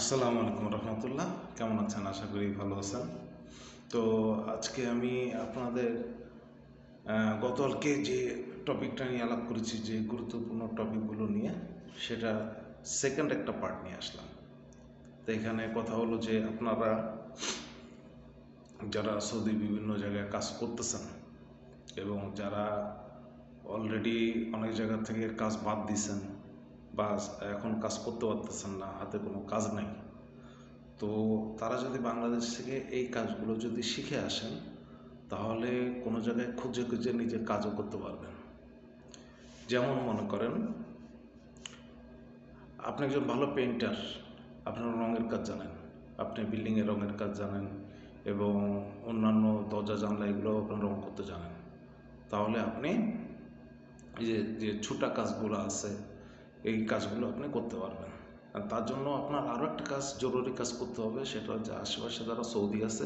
আসসালামু আলাইকুম রহমতুল্লাহ। কেমন আছেন? আশা করি ভালো আছেন। তো আজকে আমি আপনাদের গতকালকে যে টপিকটা নিয়ে আলাপ করেছি, যে গুরুত্বপূর্ণ টপিকগুলো নিয়ে, সেটা সেকেন্ড একটা পার্ট নিয়ে আসলাম। তো এখানে কথা হলো যে আপনারা যারা সৌদি বিভিন্ন জায়গায় কাজ করতেছেন এবং যারা অলরেডি অনেক জায়গা থেকে কাজ বাদ দিয়েছেন বা এখন কাজ করতে পারতেছেন না, হাতে কোনো কাজ নাই, তো তারা যদি বাংলাদেশ থেকে এই কাজগুলো যদি শিখে আসেন, তাহলে কোনো জায়গায় খুঁজে খুঁজে নিজের কাজও করতে পারবেন। যেমন মনে করেন আপনি একজন ভালো পেইন্টার, আপনার রঙের কাজ জানেন, আপনি বিল্ডিংয়ের রঙের কাজ জানেন এবং অন্যান্য দরজা জানলা এগুলো আপনার রং করতে জানেন, তাহলে আপনি যে যে ছোটা কাজগুলো আছে এই কাজগুলো আপনি করতে পারবেন। আর তার জন্য আপনার আরও একটা কাজ, জরুরি কাজ করতে হবে, সেটা হচ্ছে আশেপাশে যারা সৌদি আছে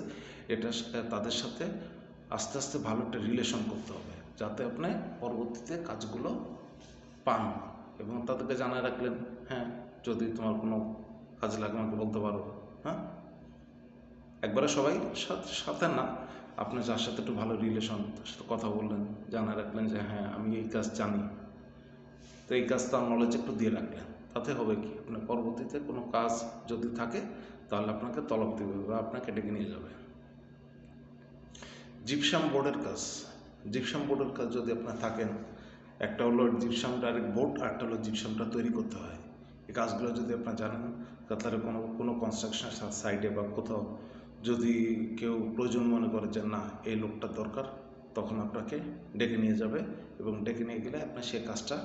তাদের সাথে আস্তে আস্তে ভালো একটা রিলেশন করতে হবে, যাতে আপনি পরবর্তীতে কাজগুলো পান এবং তাদেরকে জানায় রাখলেন, হ্যাঁ যদি তোমার কোনো কাজ লাগে আমাকে বলতে পারো। হ্যাঁ, একবারে সবাই সাথে না, আপনি যার সাথে একটু ভালো রিলেশন, তার সাথে কথা বললেন, জানায় রাখলেন যে হ্যাঁ আমি এই কাজ জানি, তো এই কাজ তার নলেজ একটু দিয়ে রাখলেন। তাতে হবে কি, আপনার পরবর্তীতে কোনো কাজ যদি থাকে তাহলে আপনাকে তলব দেবে বা আপনাকে ডেকে নিয়ে যাবে। জিপসাম বোর্ডের কাজ, জিপসাম বোর্ডের কাজ যদি আপনার থাকেন, একটা হলো জিপসাম ডাইরেক্ট বোর্ড, আর একটা হলো জিপসামটা তৈরি করতে হয়। এই কাজগুলো যদি আপনার জানেন, তাহলে কোনো কোনো কনস্ট্রাকশন সাইডে বা কোথাও যদি কেউ প্রয়োজন মনে করে যে না এই লোকটা দরকার, তখন আপনাকে ডেকে নিয়ে যাবে এবং ডেকে নিয়ে গেলে আপনি সে কাজটা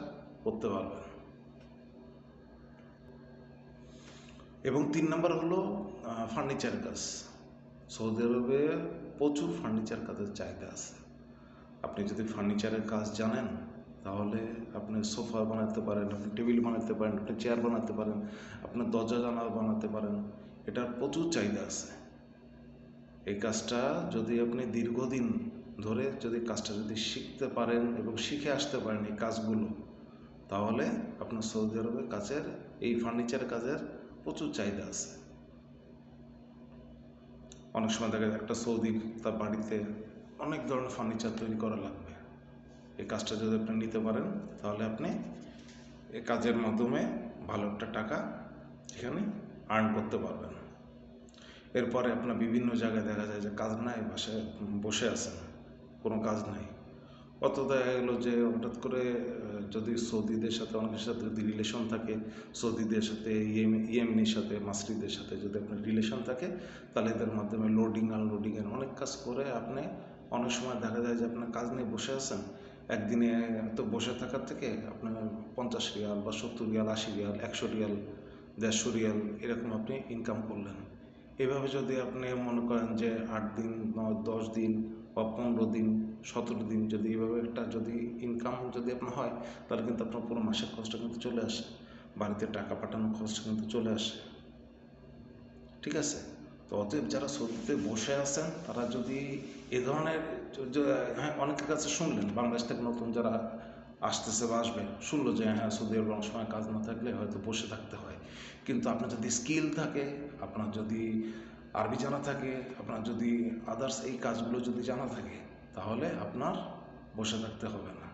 করতে পারবেন। এবং 3 নম্বর হলো ফার্নিচার কাজ। সৌদি আরবে প্রচুর ফার্নিচার কাজের চাহিদা আছে। আপনি যদি ফার্নিচারের কাজ জানেন, তাহলে আপনি সোফা বানাতে পারেন, আপনি টেবিল বানাতে পারেন, আপনি চেয়ার বানাতে পারেন, আপনি দরজা জানালা বানাতে পারেন। এটার প্রচুর চাহিদা আছে। এই কাজটা যদি আপনি দীর্ঘদিন ধরে যদি কাজটা যদি শিখতে পারেন এবং শিখে আসতে পারেন এই কাজগুলো, তাহলে আপনার সৌদি আরবে কাজের, এই ফার্নিচার কাজের প্রচুর চাহিদা আছে। অনেক সময় দেখা যায় একটা সৌদি তার বাড়িতে অনেক ধরনের ফার্নিচার তৈরি করা লাগবে। এই কাজটা যদি আপনি নিতে পারেন, তাহলে আপনি এই কাজের মাধ্যমে ভালো একটা টাকা এখানে আর্ন করতে পারবেন। এরপরে আপনার বিভিন্ন জায়গায় দেখা যায় যে কাজ নাই, বাসায় বসে আছেন, কোনো কাজ নাই। অত দেখা গেলো যে হঠাৎ করে যদি সৌদিদের সাথে, অনেকের সাথে যদি রিলেশন থাকে, সৌদিদের সাথে, ইয়েমেনির সাথে, মাসরিদের সাথে যদি আপনার রিলেশন থাকে, তাহলে এদের মাধ্যমে লোডিং আনলোডিংয়ের অনেক কাজ করে আপনি, অনেক সময় দেখা যায় যে আপনার কাজ নিয়ে বসে আছেন, একদিনে তো বসে থাকার থেকে আপনার 50 রিয়াল বা 70 রিয়াল, 80 রিয়াল, 100 রিয়াল, 150 রিয়াল এরকম আপনি ইনকাম করলেন। এভাবে যদি আপনি মনে করেন যে 8 দিন, 10 দিন বা 15 দিন, 17 দিন যদি এইভাবে একটা যদি ইনকাম যদি আপনার হয়, তাহলে কিন্তু আপনার পুরো মাসের খরচটা কিন্তু চলে আসে, বাড়িতে টাকা পাঠানোর খরচটা কিন্তু চলে আসে। ঠিক আছে? তো অতএব যারা সৌদিতে বসে আছেন, তারা যদি এ ধরনের, হ্যাঁ অনেকের কাছে শুনলেন, বাংলাদেশ থেকে নতুন যারা আসতেছে বা আসবে, শুনলো যে হ্যাঁ সৌদি আরবে অনেক সময় কাজ না থাকলে হয়তো বসে থাকতে হয়, কিন্তু আপনার যদি স্কিল থাকে, আপনার যদি আরবি জানা থাকে, আপনার যদি আদার্স এই কাজগুলো যদি জানা থাকে, তাহলে আপনার বসে থাকতে হবে না।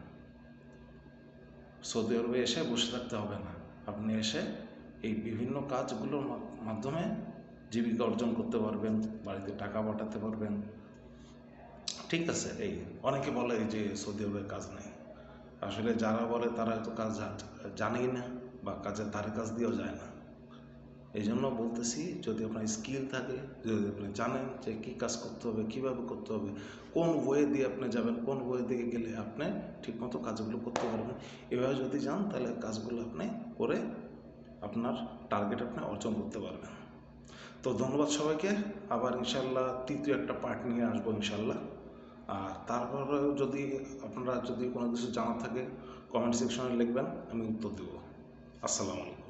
সৌদি আরবে এসে বসে থাকতে হবে না, আপনি এসে এই বিভিন্ন কাজগুলোর মাধ্যমে জীবিকা অর্জন করতে পারবেন, বাড়িতে টাকা পাঠাতে পারবেন। ঠিক আছে? এই অনেকে বলে যে সৌদি আরবে কাজ নেই, আসলে যারা বলে তারা হয়তো কাজ জানেই না বা কাজের ধারে কাজ দিয়েও যায় না। এই জন্য বলতেছি, যদি আপনার স্কিল থাকে, যদি আপনি জানেন যে কী কাজ করতে হবে, কীভাবে করতে হবে, কোন ওয়ে দিয়ে আপনি যাবেন, কোন ওয়ে দিয়ে গেলে আপনি ঠিকমতো কাজগুলো করতে পারবেন, এভাবে যদি যান, তাহলে কাজগুলো আপনি করে আপনার টার্গেট আপনি অর্জন করতে পারবেন। তো ধন্যবাদ সবাইকে। আবার ইনশাল্লাহ তৃতীয় একটা পার্ট নিয়ে আসবো ইনশাল্লাহ। আর তারপরেও যদি আপনারা যদি কোনো কিছু জানা থাকে, কমেন্ট সেকশনে লিখবেন, আমি উত্তর দেবো। আসসালামু আলাইকুম।